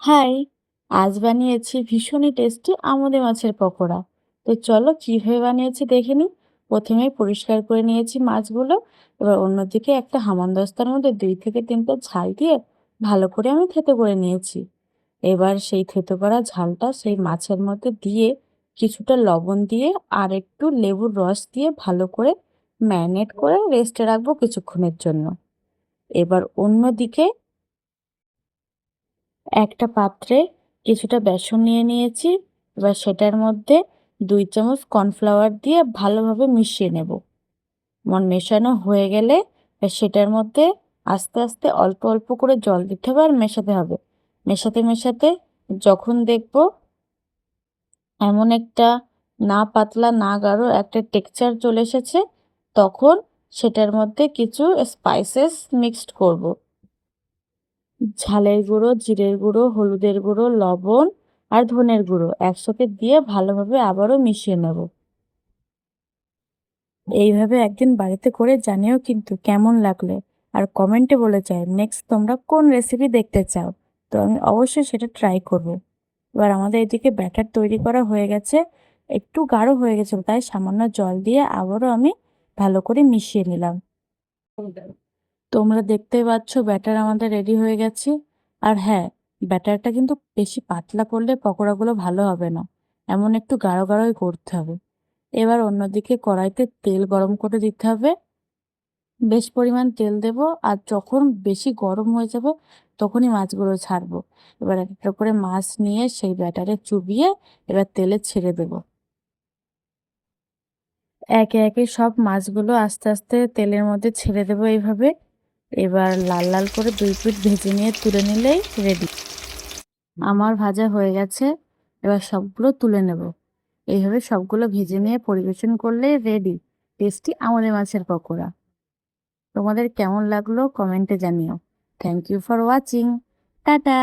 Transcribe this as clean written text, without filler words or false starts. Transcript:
High! আজ বানিয়েছি ভীষণই টেস্টি আমুদে মাছের পকোড়া। তো চলো কিভাবে বানিয়েছি দেখে নিই। প্রথমেই পরিষ্কার করে নিয়েছি মাছগুলো। এবার অন্যদিকে একটা হামানদিস্তার মধ্যে ২ থেকে ৩টা ঝাল দিয়ে ভালো করে আমি থেতো করে নিয়েছি। এবার সেই থেতো করা ঝালটা সেই মাছের মধ্যে দিয়ে কিছুটা লবণ দিয়ে আর একটু লেবুর রস দিয়ে ভালো করে ম্যারিনেট করে রেস্টে রাখবো কিছুক্ষণের জন্য। এবার অন্যদিকে একটা পাত্রে কিছুটা বেসন নিয়ে নিয়েছি। এবার সেটার মধ্যে ২ চামচ কর্নফ্লাওয়ার দিয়ে ভালোভাবে মিশিয়ে নেব। মেশানো হয়ে গেলে সেটার মধ্যে আস্তে আস্তে অল্প অল্প করে জল দিতে হবে আর মেশাতে হবে। মেশাতে মেশাতে যখন দেখব এমন একটা না পাতলা না গাঢ় একটা টেক্সচার চলে এসেছে, তখন সেটার মধ্যে কিছু স্পাইসেস মিক্সড করব। ঝালের গুঁড়ো, জিরের গুঁড়ো, হলুদের গুঁড়ো, লবণ আর ধনের গুঁড়ো একসাথে দিয়ে ভালোভাবে আবারও মিশিয়ে নেব। এইভাবে একদিন বাড়িতে করে জানিও কিন্তু কেমন লাগলে, আর কমেন্টে বলে যায় নেক্সট তোমরা কোন রেসিপি দেখতে চাও। তো আমি অবশ্যই সেটা ট্রাই করব। এবার আমাদের এদিকে ব্যাটার তৈরি করা হয়ে গেছে, একটু গাঢ় হয়ে গেছে তাই সামান্য জল দিয়ে আবারও আমি ভালো করে মিশিয়ে নিলাম। তোমরা দেখতেই পাচ্ছ ব্যাটার আমাদের রেডি হয়ে গেছে। আর হ্যাঁ, ব্যাটারটা কিন্তু বেশি পাতলা করলে পকোড়াগুলো ভালো হবে না, এমন একটু গাঢ় গাঢ়ই করতে হবে। এবার অন্যদিকে কড়াইতে তেল গরম করে দিতে হবে, বেশ পরিমাণ তেল দেব। আর যখন বেশি গরম হয়ে যাবে তখনই মাছগুলো ছাড়বো। এবার একটা করে মাছ নিয়ে সেই ব্যাটারে চুবিয়ে এবার তেলে ছেড়ে দেব। একে একে সব মাছগুলো আস্তে আস্তে তেলের মধ্যে ছেড়ে দেবো এইভাবে। এবার লাল লাল করে ২ পিঠ ভেজে নিয়ে তুলে নিলেই রেডি। আমার ভাজা হয়ে গেছে, এবার সবগুলো তুলে নেব। এইভাবে সবগুলো ভেজে নিয়ে পরিবেশন করলেই রেডি টেস্টি আমুদে মাছের পকোড়া। তোমাদের কেমন লাগলো কমেন্টে জানিও। Thank you for watching. Tata.